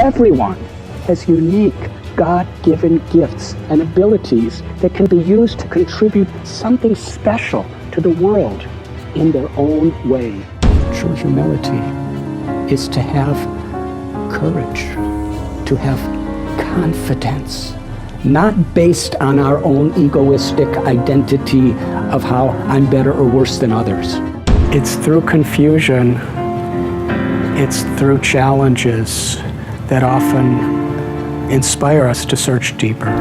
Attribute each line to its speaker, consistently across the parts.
Speaker 1: Everyone has unique God-given gifts and abilities that can be used to contribute something special to the world in their own way. True humility is to have courage, to have confidence, not based on our own egoistic identity of how I'm better or worse than others. It's through confusion, it's through challenges that often inspire us to search deeper.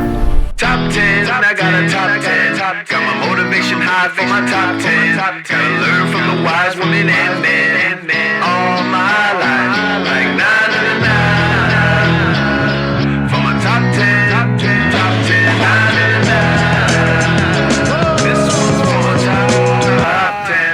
Speaker 2: Top 10, I got a top 10. Got my motivation high for my top 10. Gotta learn from the wise women and men. All my life, like 9 and 9. For my top 10, top 10, 9 and 9. This one's for my top 10.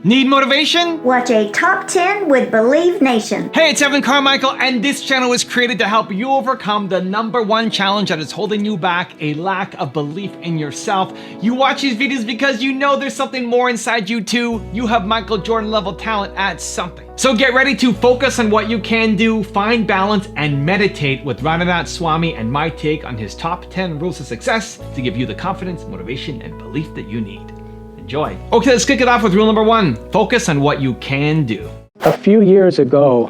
Speaker 3: Need motivation?
Speaker 4: Watch a Top 10 with Believe Nation.
Speaker 3: Hey, it's Carmichael, and this channel was created to help you overcome the #1 challenge that is holding you back, a lack of belief in yourself. You watch these videos because you know there's something more inside you too. You have Michael Jordan level talent at something. So get ready to focus on what you can do, find balance, and meditate with Radhanath Swami and my take on his top 10 rules of success to give you the confidence, motivation, and belief that you need. Enjoy. Okay, let's kick it off with rule number 1. Focus on what you can do.
Speaker 1: A few years ago,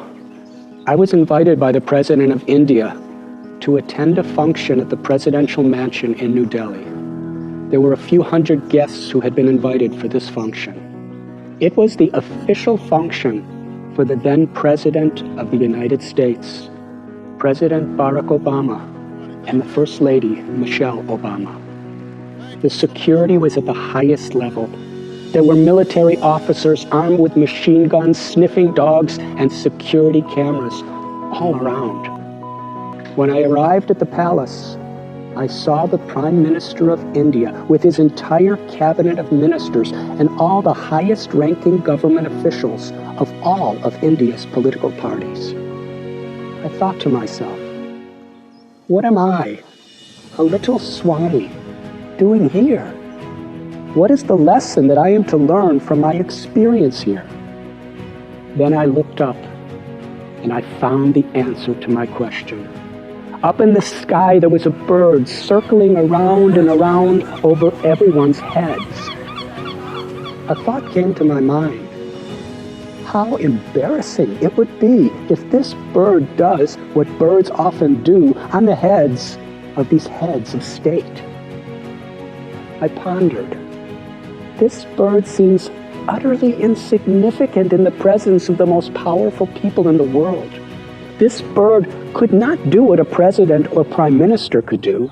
Speaker 1: I was invited by the President of India to attend a function at the presidential mansion in New Delhi. There were a few hundred guests who had been invited for this function. It was the official function for the then President of the United States, President Barack Obama, and the First Lady, Michelle Obama. The security was at the highest level. There were military officers armed with machine guns, sniffing dogs, and security cameras all around. When I arrived at the palace, I saw the Prime Minister of India with his entire cabinet of ministers and all the highest-ranking government officials of all of India's political parties. I thought to myself, what am I, a little Swami, doing here? What is the lesson that I am to learn from my experience here? Then I looked up and I found the answer to my question. Up in the sky there was a bird circling around and around over everyone's heads. A thought came to my mind. How embarrassing it would be if this bird does what birds often do on the heads of these heads of state. I pondered. This bird seems utterly insignificant in the presence of the most powerful people in the world. This bird could not do what a president or prime minister could do.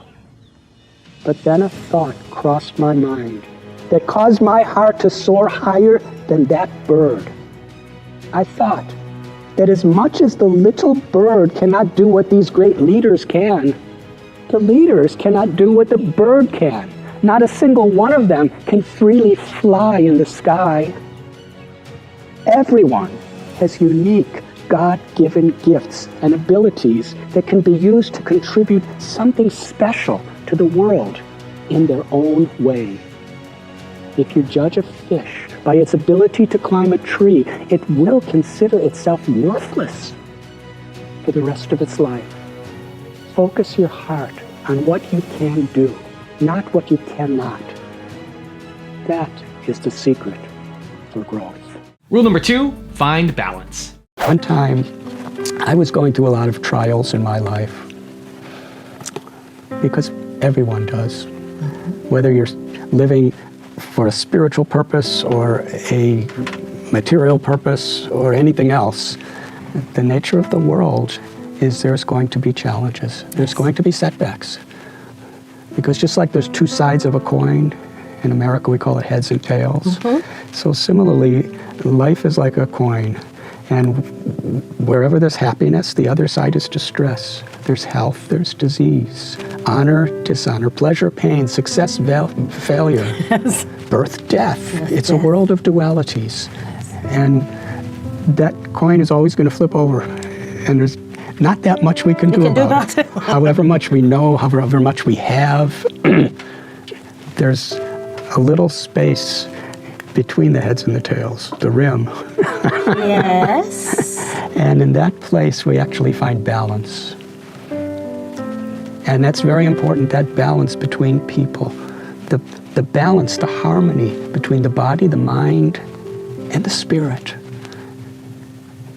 Speaker 1: But then a thought crossed my mind that caused my heart to soar higher than that bird. I thought that as much as the little bird cannot do what these great leaders can, the leaders cannot do what the bird can. Not a single one of them can freely fly in the sky. Everyone has unique God-given gifts and abilities that can be used to contribute something special to the world in their own way. If you judge a fish by its ability to climb a tree, it will consider itself worthless for the rest of its life. Focus your heart on what you can do, not what you cannot. That is the secret for growth.
Speaker 3: Rule number 2, find balance.
Speaker 1: One time, I was going through a lot of trials in my life, because everyone does. Whether you're living for a spiritual purpose or a material purpose or anything else, the nature of the world is there's going to be challenges. There's going to be setbacks. Because just like there's two sides of a coin, in America we call it heads and tails. So similarly, life is like a coin. And wherever there's happiness, the other side is distress. There's health, there's disease, honor, dishonor, pleasure, pain, success, failure, birth, death. It's a world of dualities. And that coin is always going to flip over. And there's not that much we can do about it. However much we know, however much we have, there's a little space between the heads and the tails, the rim.
Speaker 4: Yes.
Speaker 1: And in that place, we actually find balance. And that's very important, that balance between people. The balance, the harmony between the body, the mind, and the spirit.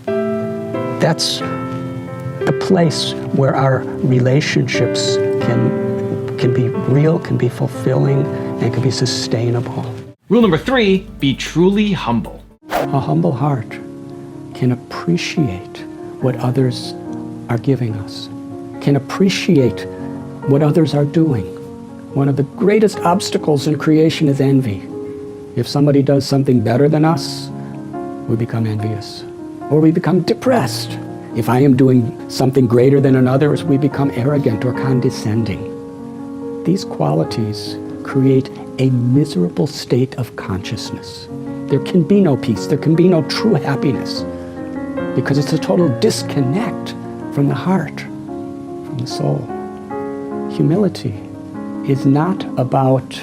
Speaker 1: That's the place where our relationships can be real, can be fulfilling, and can be sustainable.
Speaker 3: Rule number 3, be truly humble.
Speaker 1: A humble heart can appreciate what others are giving us, can appreciate what others are doing. One of the greatest obstacles in creation is envy. If somebody does something better than us, we become envious, or we become depressed. If I am doing something greater than another, we become arrogant or condescending. These qualities create a miserable state of consciousness. There can be no peace, there can be no true happiness, because it's a total disconnect from the heart, from the soul. Humility is not about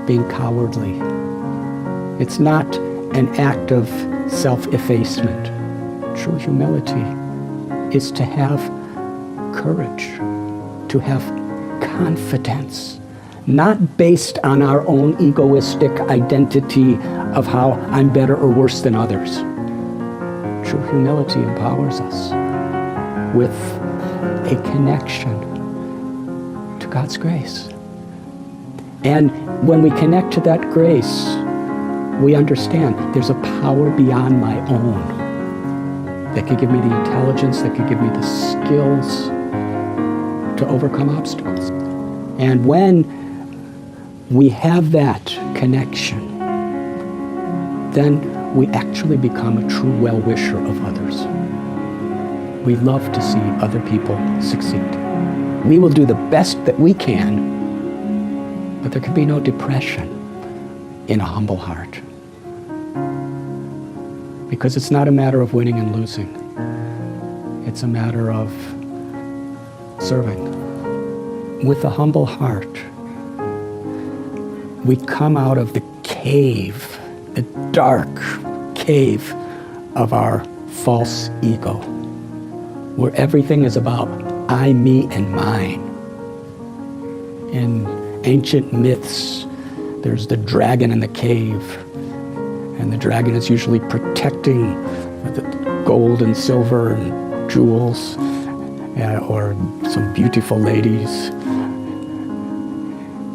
Speaker 1: being cowardly. It's not an act of self-effacement. True humility is to have courage, to have confidence, not based on our own egoistic identity of how I'm better or worse than others. True humility empowers us with a connection to God's grace. And when we connect to that grace, we understand there's a power beyond my own that could give me the intelligence, that could give me the skills to overcome obstacles. And when we have that connection, then we actually become a true well-wisher of others. We love to see other people succeed. We will do the best that we can, but there can be no depression in a humble heart. Because it's not a matter of winning and losing. It's a matter of serving. With a humble heart, we come out of the cave, the dark cave of our false ego, where everything is about I, me, and mine. In ancient myths, there's the dragon in the cave, and the dragon is usually protecting the gold and silver and jewels, or some beautiful ladies.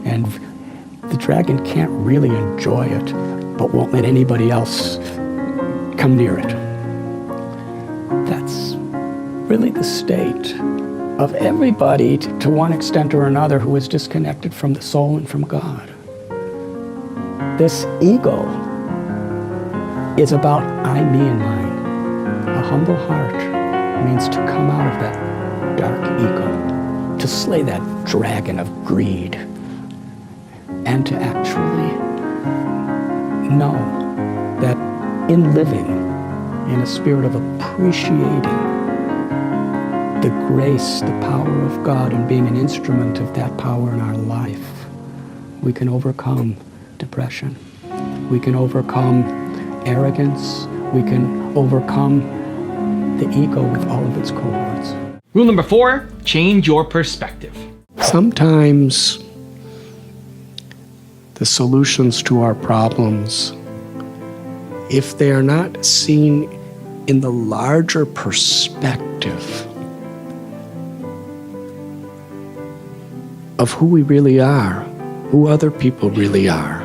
Speaker 1: And the dragon can't really enjoy it, but won't let anybody else come near it. That's really the state of everybody, to one extent or another, who is disconnected from the soul and from God. This ego is about I, me, and mine. A humble heart means to come out of that dark ego, to slay that dragon of greed, and to actually know that in living in a spirit of appreciating the grace, the power of God, and being an instrument of that power in our life, we can overcome depression. We can overcome arrogance. We can overcome the ego with all of its cohorts.
Speaker 3: Rule number 4, change your perspective.
Speaker 1: Sometimes the solutions to our problems, if they are not seen in the larger perspective of who we really are, who other people really are,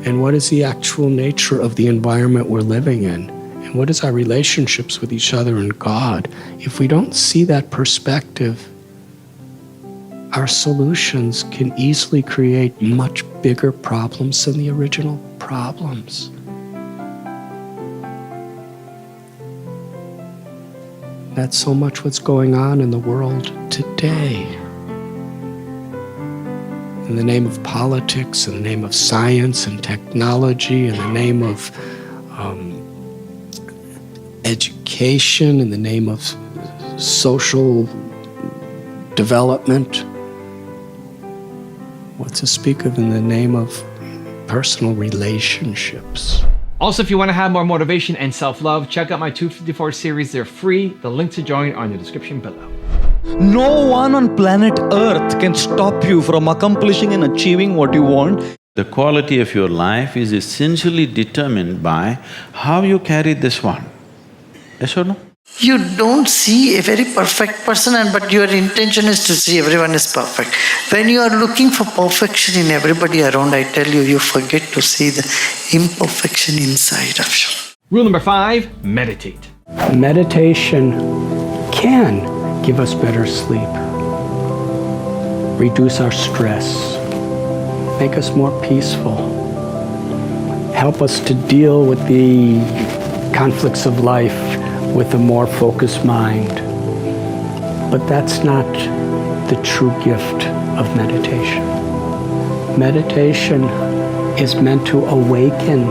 Speaker 1: and what is the actual nature of the environment we're living in, and what is our relationships with each other and God, if we don't see that perspective, our solutions can easily create much bigger problems than the original problems. That's so much what's going on in the world today. In the name of politics, in the name of science and technology, in the name of education, in the name of social development, what to speak of in the name of personal relationships.
Speaker 3: Also, if you want to have more motivation and self-love, check out my 254 series. They're free. The link to join are in the description below.
Speaker 5: No one on planet Earth can stop you from accomplishing and achieving what you want.
Speaker 6: The quality of your life is essentially determined by how you carry this one. Yes or no?
Speaker 7: You don't see a very perfect person, but your intention is to see everyone is perfect. When you are looking for perfection in everybody around, I tell you, you forget to see the imperfection inside of you.
Speaker 3: Rule number 5, meditate.
Speaker 1: Meditation can give us better sleep, reduce our stress, make us more peaceful, help us to deal with the conflicts of life with a more focused mind. But that's not the true gift of meditation. Meditation is meant to awaken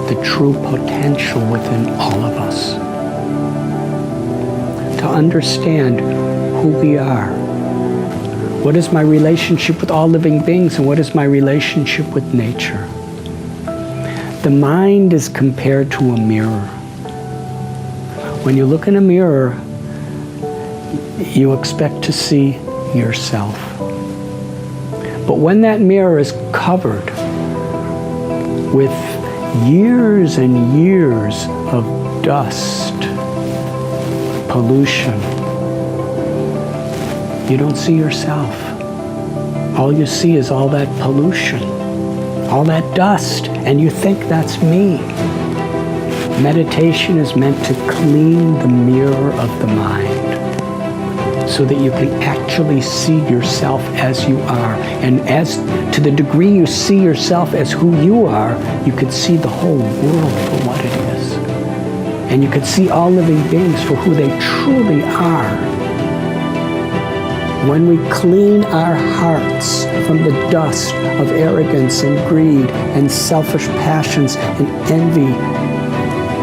Speaker 1: the true potential within all of us, to understand who we are. What is my relationship with all living beings, and what is my relationship with nature? The mind is compared to a mirror. When you look in a mirror, you expect to see yourself. But when that mirror is covered with years and years of dust, pollution, you don't see yourself. All you see is all that pollution, all that dust, and you think that's me. Meditation is meant to clean the mirror of the mind so that you can actually see yourself as you are. And as to the degree you see yourself as who you are, you can see the whole world for what it is. And you can see all living beings for who they truly are. When we clean our hearts from the dust of arrogance and greed and selfish passions and envy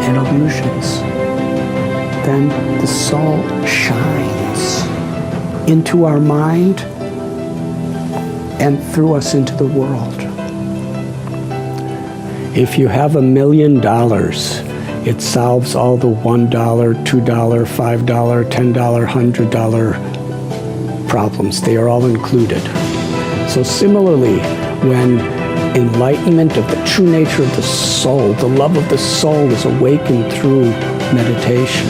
Speaker 1: and illusions, then the soul shines into our mind and through us into the world. If you have $1 million, it solves all the $1, $2, $5, $10, $100 problems. They are all included. So similarly, when enlightenment of the true nature of the soul, the love of the soul is awakened through meditation,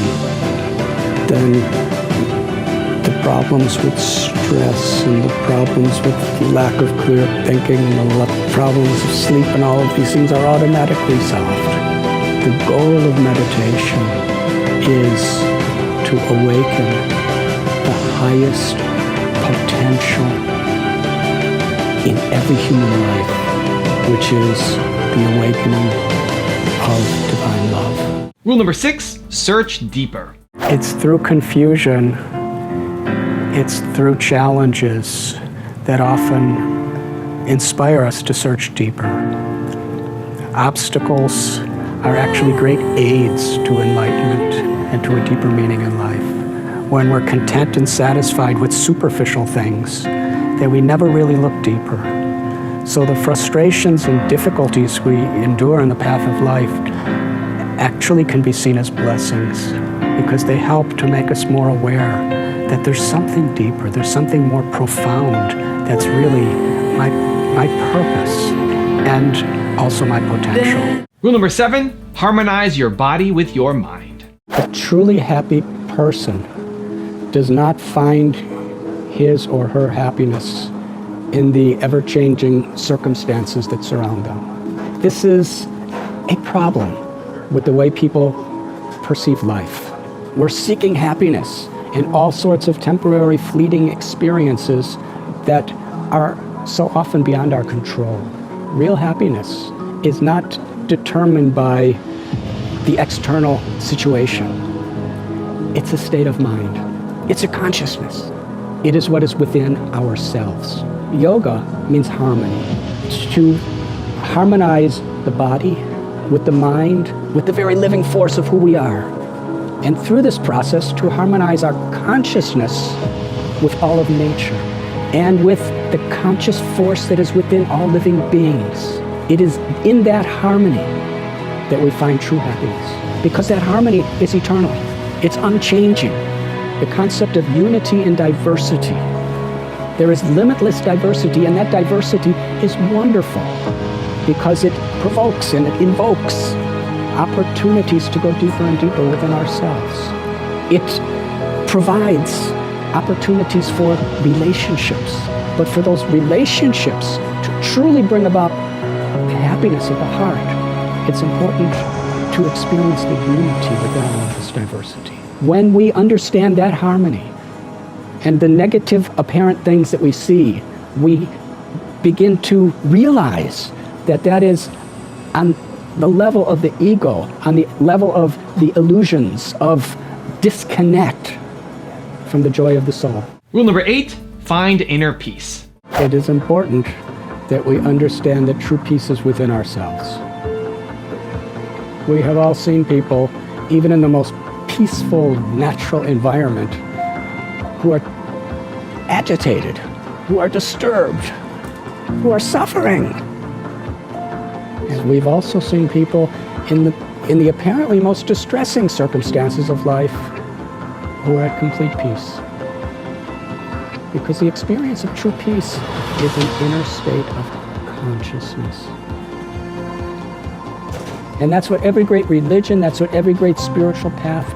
Speaker 1: then the problems with stress and the problems with lack of clear thinking and the problems of sleep and all of these things are automatically solved. The goal of meditation is to awaken the highest potential in every human life, which is the awakening of divine love.
Speaker 3: Rule number 6, search deeper.
Speaker 1: It's through confusion, it's through challenges that often inspire us to search deeper. Obstacles are actually great aids to enlightenment and to a deeper meaning in life. When we're content and satisfied with superficial things, then we never really look deeper. So the frustrations and difficulties we endure in the path of life actually can be seen as blessings because they help to make us more aware that there's something deeper, there's something more profound that's really my purpose and also my potential.
Speaker 3: Rule number 7, harmonize your body with your mind.
Speaker 1: A truly happy person does not find his or her happiness in the ever-changing circumstances that surround them. This is a problem with the way people perceive life. We're seeking happiness in all sorts of temporary, fleeting experiences that are so often beyond our control. Real happiness is not determined by the external situation. It's a state of mind. It's a consciousness. It is what is within ourselves. Yoga means harmony. To harmonize the body with the mind, with the very living force of who we are. And through this process, to harmonize our consciousness with all of nature and with the conscious force that is within all living beings. It is in that harmony that we find true happiness, because that harmony is eternal. It's unchanging. The concept of unity and diversity. There is limitless diversity, and that diversity is wonderful because it provokes and it invokes opportunities to go deeper and deeper within ourselves. It provides opportunities for relationships, but for those relationships to truly bring about the happiness of the heart, it's important to experience the unity within all of this diversity. When we understand that harmony and the negative apparent things that we see, we begin to realize that that is on the level of the ego, on the level of the illusions of disconnect from the joy of the soul.
Speaker 3: Rule number 8, find inner peace.
Speaker 1: It is important that we understand that true peace is within ourselves. We have all seen people, even in the most peaceful, natural environment, who are agitated, who are disturbed, who are suffering. And we've also seen people in the apparently most distressing circumstances of life who are at complete peace. Because the experience of true peace is an inner state of consciousness. And that's what every great religion, that's what every great spiritual path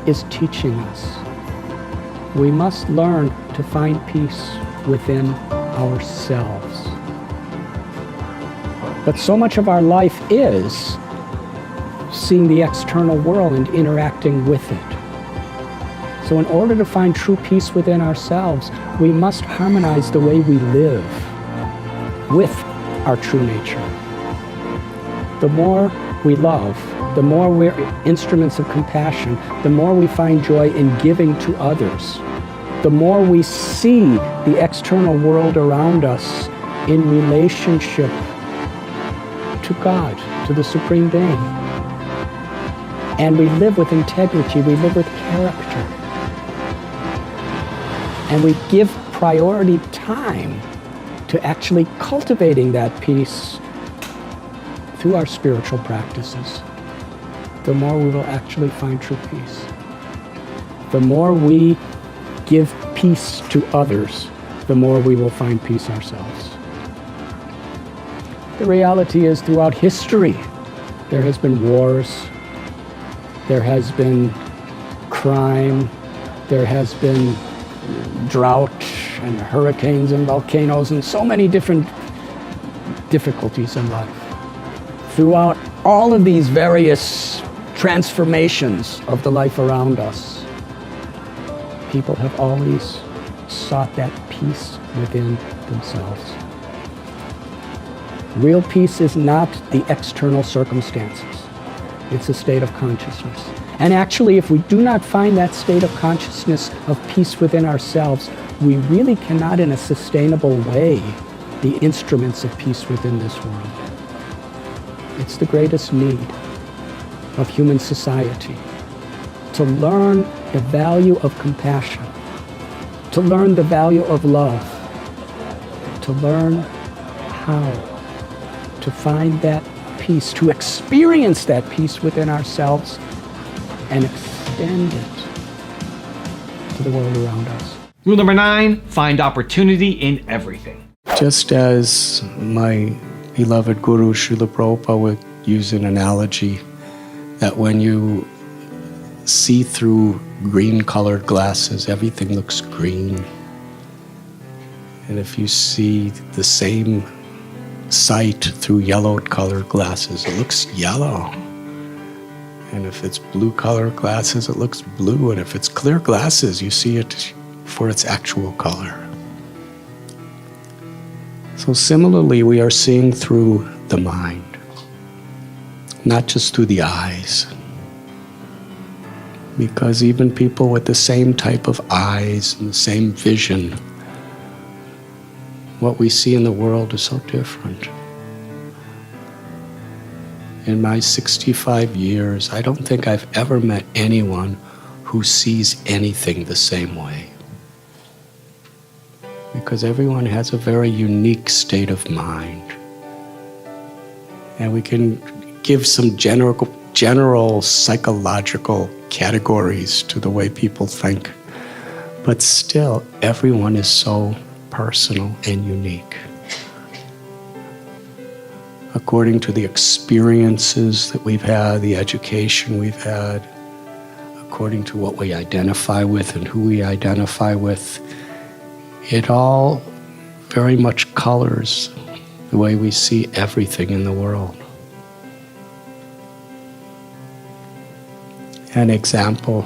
Speaker 1: is teaching us. We must learn to find peace within ourselves. But so much of our life is seeing the external world and interacting with it. So in order to find true peace within ourselves, we must harmonize the way we live with our true nature. The more we love, the more we're instruments of compassion, the more we find joy in giving to others, the more we see the external world around us in relationship to God, to the Supreme Being. And we live with integrity, we live with character. And we give priority time to actually cultivating that peace through our spiritual practices. The more we will actually find true peace. The more we give peace to others, the more we will find peace ourselves. The reality is, throughout history, there has been wars, there has been crime, there has been drought and hurricanes and volcanoes and so many different difficulties in life. Throughout all of these various transformations of the life around us, people have always sought that peace within themselves. Real peace is not the external circumstances. It's a state of consciousness. And actually, if we do not find that state of consciousness of peace within ourselves, we really cannot, in a sustainable way, be instruments of peace within this world. It's the greatest need of human society, to learn the value of compassion, to learn the value of love, to learn how to find that peace, to experience that peace within ourselves and extend it to the world around us.
Speaker 3: Rule number 9, find opportunity in everything.
Speaker 1: Just as my beloved Guru Srila Prabhupada would use an analogy that when you see through green-colored glasses, everything looks green. And if you see the same sight through yellow-colored glasses, it looks yellow. And if it's blue-colored glasses, it looks blue. And if it's clear glasses, you see it for its actual color. So similarly, we are seeing through the mind, not just through the eyes. Because even people with the same type of eyes and the same vision, what we see in the world is so different. In my 65 years, I don't think I've ever met anyone who sees anything the same way. Because everyone has a very unique state of mind. And we can give some general psychological categories to the way people think. But still, everyone is so personal and unique. According to the experiences that we've had, the education we've had, according to what we identify with and who we identify with, it all very much colors the way we see everything in the world. An example,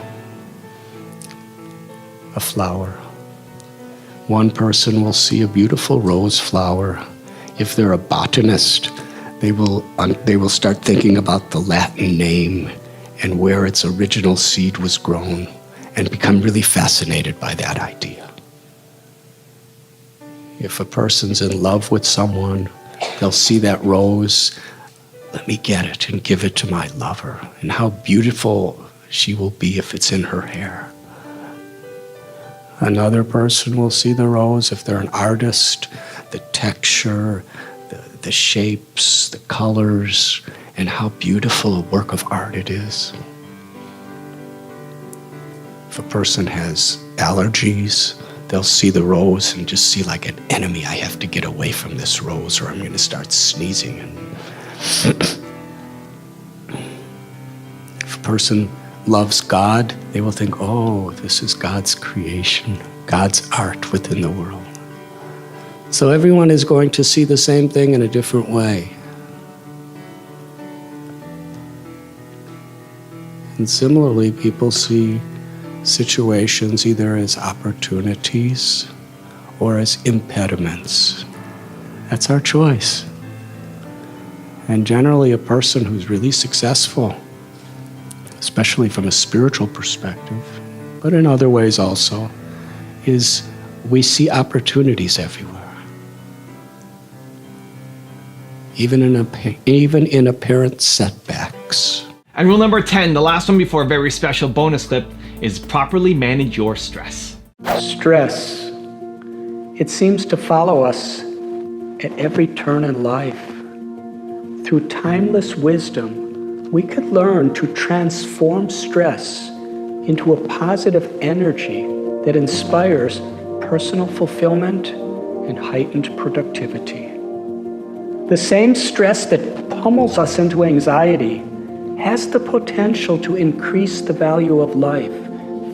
Speaker 1: a flower. One person will see a beautiful rose flower. If they're a botanist, they will start thinking about the Latin name and where its original seed was grown and become really fascinated by that idea. If a person's in love with someone, they'll see that rose, let me get it and give it to my lover, and how beautiful she will be if it's in her hair. Another person will see the rose, if they're an artist, the texture, the shapes, the colors, and how beautiful a work of art it is. If a person has allergies, they'll see the rose and just see like an enemy. I have to get away from this rose or I'm going to start sneezing. If a person loves God, they will think, oh, this is God's creation, God's art within the world. So everyone is going to see the same thing in a different way. And similarly, people see situations either as opportunities or as impediments. That's our choice. And generally, a person who's really successful, especially from a spiritual perspective, but in other ways also, is we see opportunities everywhere. Even in apparent setbacks.
Speaker 3: And rule number 10, the last one before a very special bonus clip, is properly manage your stress.
Speaker 1: Stress, it seems to follow us at every turn in life. Through timeless wisdom, we could learn to transform stress into a positive energy that inspires personal fulfillment and heightened productivity. The same stress that pummels us into anxiety has the potential to increase the value of life,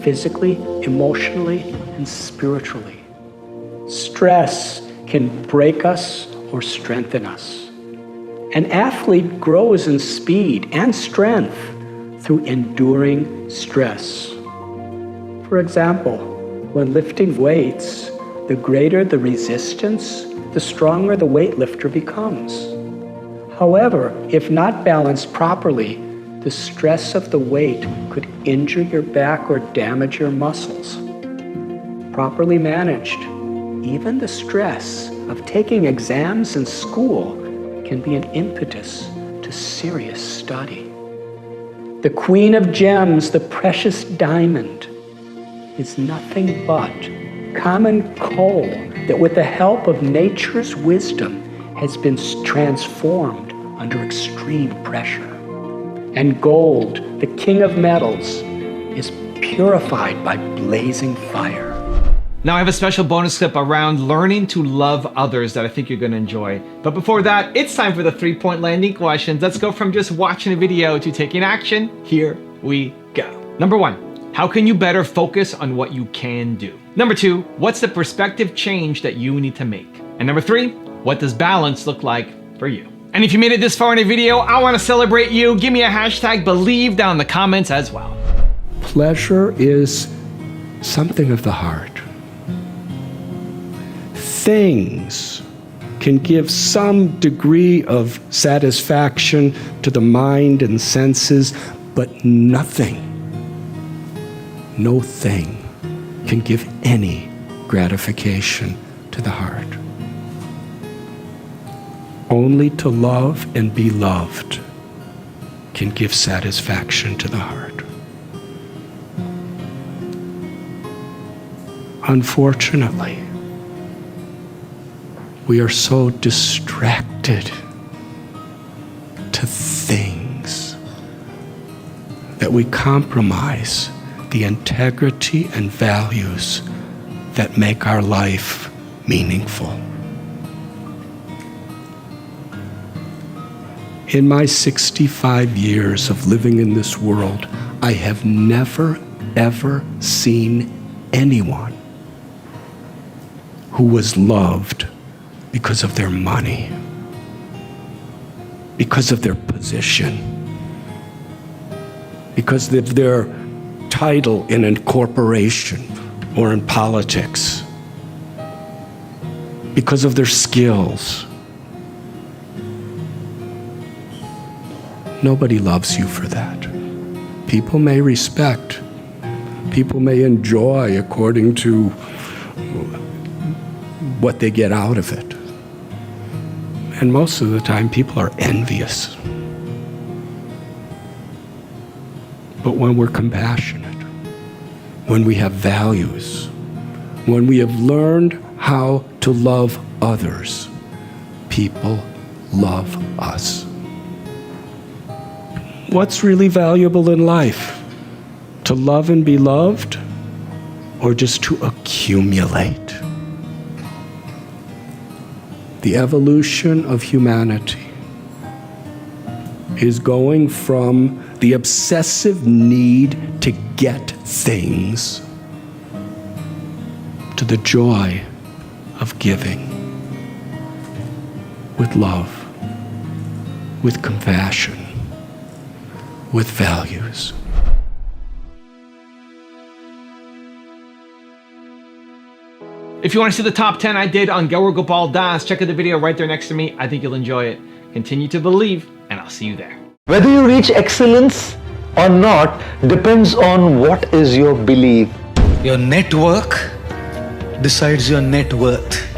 Speaker 1: physically, emotionally, and spiritually. Stress can break us or strengthen us. An athlete grows in speed and strength through enduring stress. For example, when lifting weights, the greater the resistance, the stronger the weightlifter becomes. However, if not balanced properly, the stress of the weight could injure your back or damage your muscles. Properly managed, even the stress of taking exams in school can be an impetus to serious study. The queen of gems, the precious diamond, is nothing but common coal that with the help of nature's wisdom has been transformed under extreme pressure. And gold, the king of metals, is purified by blazing fire.
Speaker 3: Now I have a special bonus clip around learning to love others that I think you're going to enjoy. But before that, it's time for the 3-point landing questions. Let's go from just watching a video to taking action. Here we go. Number 1, how can you better focus on what you can do? Number 2, what's the perspective change that you need to make? And number 3, what does balance look like for you? And if you made it this far in a video, I want to celebrate you. Give me a hashtag believe down in the comments as well.
Speaker 1: Pleasure is something of the heart. Things can give some degree of satisfaction to the mind and senses, but nothing, no thing can give any gratification to the heart. Only to love and be loved can give satisfaction to the heart. Unfortunately, we are so distracted to things, that we compromise the integrity and values that make our life meaningful. In my 65 years of living in this world, I have never, ever seen anyone who was loved because of their money, because of their position, because of their title in a corporation or in politics, because of their skills. Nobody loves you for that. People may respect, people may enjoy according to what they get out of it. And most of the time, people are envious. But when we're compassionate, when we have values, when we have learned how to love others, people love us. What's really valuable in life? To love and be loved, or just to accumulate? The evolution of humanity is going from the obsessive need to get things to the joy of giving with love, with compassion, with values.
Speaker 3: If you want to see the top 10 I did on Gaur Gopal Das, check out the video right there next to me. I think you'll enjoy it. Continue to believe, and I'll see you there.
Speaker 5: Whether you reach excellence or not depends on what is your belief. Your network decides your net worth.